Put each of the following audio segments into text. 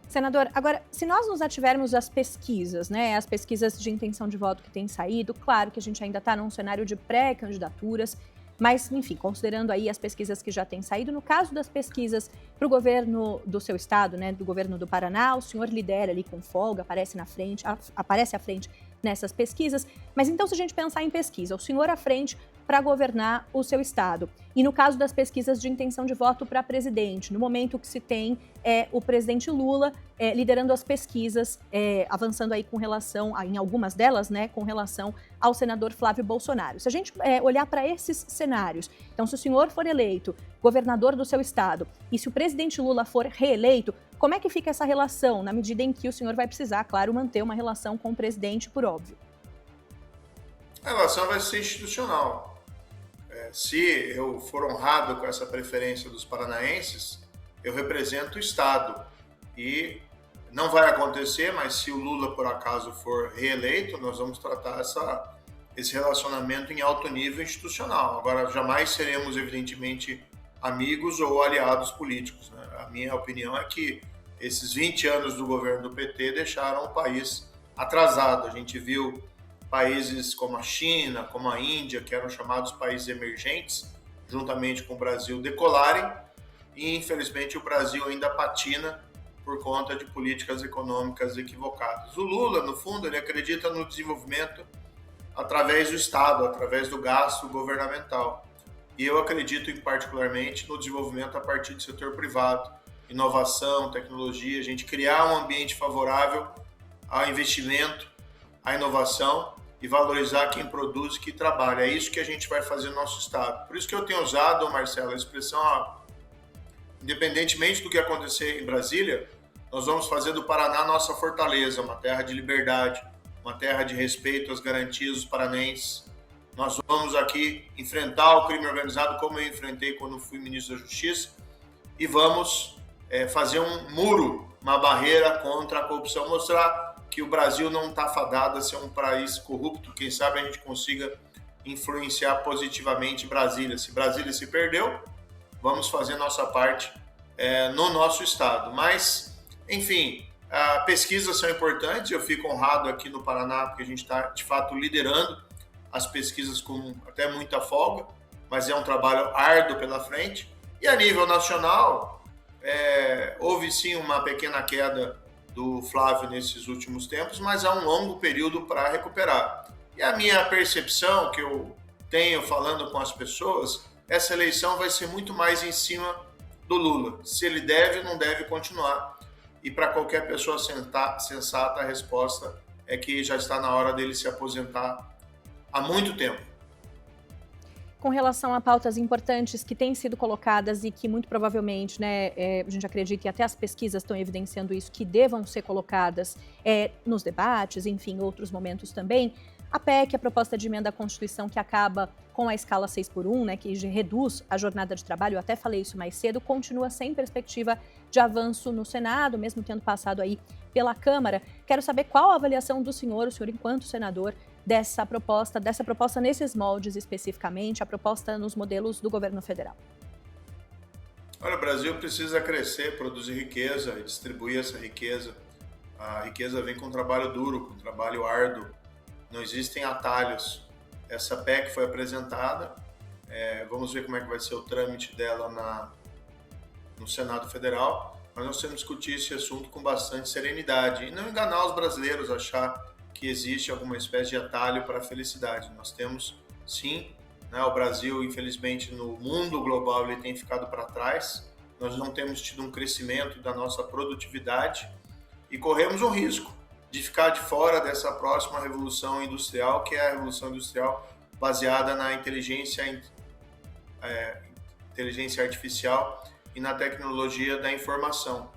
Senador, agora, se nós nos ativermos às pesquisas, né, as pesquisas de intenção de voto que têm saído, claro que a gente ainda está num cenário de pré-candidaturas, mas, enfim, considerando aí as pesquisas que já têm saído, no caso das pesquisas para o governo do seu estado, né, do governo do Paraná, o senhor lidera ali com folga, aparece à frente nessas pesquisas, mas então se a gente pensar em pesquisa, o senhor à frente para governar o seu estado, e no caso das pesquisas de intenção de voto para presidente, no momento que se tem o presidente Lula liderando as pesquisas, avançando aí com relação, em algumas delas, né, com relação ao senador Flávio Bolsonaro. Se a gente olhar para esses cenários, então se o senhor for eleito governador do seu estado e se o presidente Lula for reeleito, como é que fica essa relação, na medida em que o senhor vai precisar, claro, manter uma relação com o presidente, por óbvio? A relação vai ser institucional. Se eu for honrado com essa preferência dos paranaenses, eu represento o Estado. E não vai acontecer, mas se o Lula, por acaso, for reeleito, nós vamos tratar esse relacionamento em alto nível institucional. Agora, jamais seremos, evidentemente, amigos ou aliados políticos, né? A minha opinião é que esses 20 anos do governo do PT deixaram o país atrasado. A gente viu países como a China, como a Índia, que eram chamados países emergentes, juntamente com o Brasil, decolarem, e infelizmente o Brasil ainda patina por conta de políticas econômicas equivocadas. O Lula, no fundo, ele acredita no desenvolvimento através do Estado, através do gasto governamental. E eu acredito, particularmente, no desenvolvimento a partir do setor privado, inovação, tecnologia, a gente criar um ambiente favorável ao investimento, à inovação e valorizar quem produz e que trabalha. É isso que a gente vai fazer no nosso Estado. Por isso que eu tenho usado, Marcelo, a expressão, independentemente do que acontecer em Brasília, nós vamos fazer do Paraná nossa fortaleza, uma terra de liberdade, uma terra de respeito às garantias dos paranenses. Nós vamos aqui enfrentar o crime organizado como eu enfrentei quando fui ministro da Justiça e vamos fazer um muro, uma barreira contra a corrupção, mostrar que o Brasil não está fadado a ser um país corrupto. Quem sabe a gente consiga influenciar positivamente Brasília. Se Brasília se perdeu, vamos fazer nossa parte no nosso estado. Mas, enfim, pesquisas são importantes. Eu fico honrado aqui no Paraná porque a gente está, de fato, liderando as pesquisas com até muita folga, mas é um trabalho árduo pela frente. E a nível nacional, houve sim uma pequena queda do Flávio nesses últimos tempos, mas há um longo período para recuperar. E a minha percepção, que eu tenho falando com as pessoas, essa eleição vai ser muito mais em cima do Lula. Se ele deve ou não deve continuar. E para qualquer pessoa sensata, a resposta é que já está na hora dele se aposentar há muito tempo. Com relação a pautas importantes que têm sido colocadas e que muito provavelmente, né, a gente acredita e até as pesquisas estão evidenciando isso, que devam ser colocadas nos debates, enfim, em outros momentos também, a PEC, a proposta de emenda à Constituição que acaba com a escala 6x1, né, que reduz a jornada de trabalho, eu até falei isso mais cedo, continua sem perspectiva de avanço no Senado, mesmo tendo passado aí pela Câmara. Quero saber qual a avaliação do senhor, o senhor enquanto senador, dessa proposta nesses moldes especificamente, a proposta nos modelos do governo federal. Olha, o Brasil precisa crescer, produzir riqueza e distribuir essa riqueza. A riqueza vem com trabalho duro, com trabalho árduo. Não existem atalhos. Essa PEC foi apresentada, vamos ver como é que vai ser o trâmite dela no Senado Federal, mas nós temos que discutir esse assunto com bastante serenidade e não enganar os brasileiros, achar que existe alguma espécie de atalho para a felicidade. Nós temos, sim, né, o Brasil, infelizmente, no mundo global, ele tem ficado para trás. Nós não temos tido um crescimento da nossa produtividade e corremos um risco de ficar de fora dessa próxima revolução industrial, que é a revolução industrial baseada na inteligência artificial e na tecnologia da informação.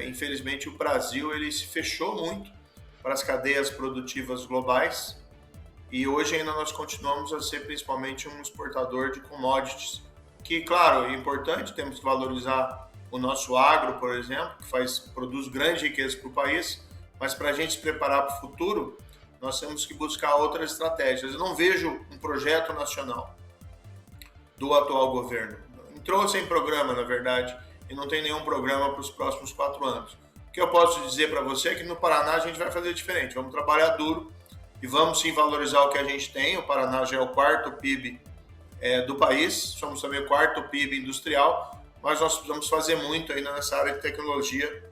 Infelizmente, o Brasil ele se fechou muito para as cadeias produtivas globais e hoje ainda nós continuamos a ser principalmente um exportador de commodities, que, claro, é importante, temos que valorizar o nosso agro, por exemplo, que produz grande riqueza para o país, mas para a gente se preparar para o futuro, nós temos que buscar outras estratégias. Eu não vejo um projeto nacional do atual governo. Entrou sem programa, na verdade, e não tem nenhum programa para os próximos 4 anos. O que eu posso dizer para você é que no Paraná a gente vai fazer diferente. Vamos trabalhar duro e vamos sim valorizar o que a gente tem. O Paraná já é o quarto PIB do país, somos também o quarto PIB industrial, mas nós precisamos fazer muito ainda nessa área de tecnologia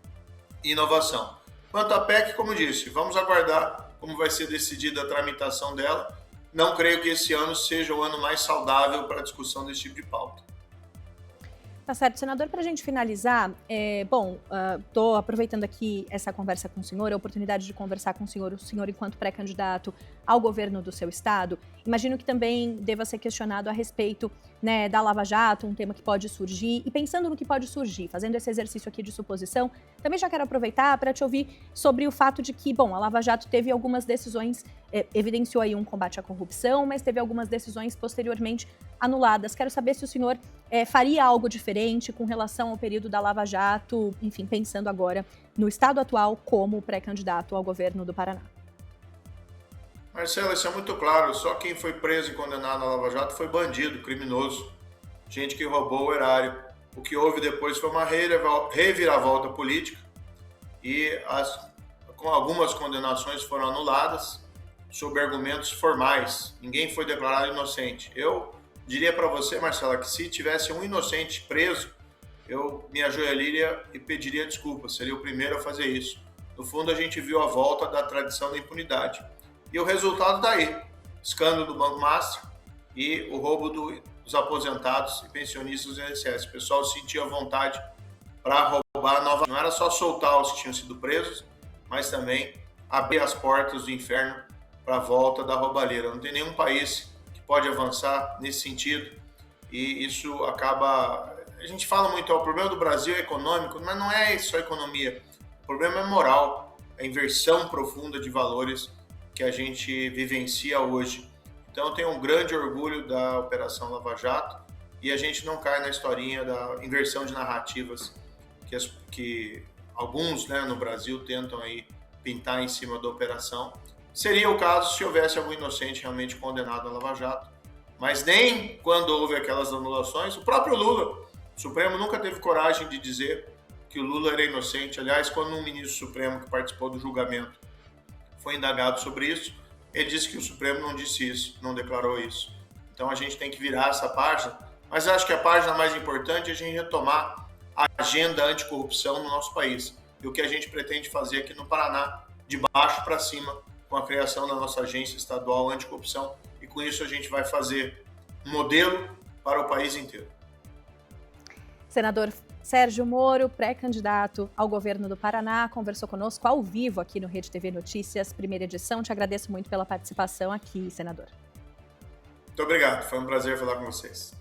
e inovação. Quanto à PEC, como disse, vamos aguardar como vai ser decidida a tramitação dela. Não creio que esse ano seja o ano mais saudável para a discussão desse tipo de pauta. Tá certo, senador, para a gente finalizar, estou aproveitando aqui essa conversa com o senhor, a oportunidade de conversar com o senhor enquanto pré-candidato ao governo do seu estado. Imagino que também deva ser questionado a respeito, né, da Lava Jato, um tema que pode surgir, e pensando no que pode surgir, fazendo esse exercício aqui de suposição, também já quero aproveitar para te ouvir sobre o fato de que, a Lava Jato teve algumas decisões, evidenciou aí um combate à corrupção, mas teve algumas decisões posteriormente anuladas. Quero saber se o senhor faria algo diferente com relação ao período da Lava Jato, enfim, pensando agora no estado atual como pré-candidato ao governo do Paraná. Marcelo, isso é muito claro. Só quem foi preso e condenado na Lava Jato foi bandido, criminoso, gente que roubou o erário. O que houve depois foi uma reviravolta política e com algumas condenações foram anuladas sob argumentos formais. Ninguém foi declarado inocente. Eu diria para você, Marcela, que se tivesse um inocente preso, eu me ajoelharia e pediria desculpas. Seria o primeiro a fazer isso. No fundo, a gente viu a volta da tradição da impunidade. E o resultado está aí. Escândalo do Banco Master e o roubo dos aposentados e pensionistas do INSS. O pessoal sentia vontade para roubar novamente. Não era só soltar os que tinham sido presos, mas também abrir as portas do inferno para a volta da roubalheira. Não tem nenhum país que pode avançar nesse sentido e isso acaba... A gente fala muito, o problema do Brasil é econômico, mas não é só economia. O problema é moral, a inversão profunda de valores que a gente vivencia hoje. Então, eu tenho um grande orgulho da Operação Lava Jato e a gente não cai na historinha da inversão de narrativas que alguns, né, no Brasil tentam aí pintar em cima da operação. Seria o caso se houvesse algum inocente realmente condenado na Lava Jato, mas nem quando houve aquelas anulações, o próprio Lula, o Supremo nunca teve coragem de dizer que o Lula era inocente. Aliás, quando um ministro supremo que participou do julgamento foi indagado sobre isso, ele disse que o Supremo não disse isso, não declarou isso. Então a gente tem que virar essa página, mas eu acho que a página mais importante é a gente retomar a agenda anticorrupção no nosso país. E o que a gente pretende fazer aqui no Paraná, de baixo para cima, com a criação da nossa agência estadual anticorrupção, e com isso a gente vai fazer um modelo para o país inteiro. Senador Sérgio Moro, pré-candidato ao governo do Paraná, conversou conosco ao vivo aqui no Rede TV Notícias, primeira edição. Te agradeço muito pela participação aqui, senador. Muito obrigado, foi um prazer falar com vocês.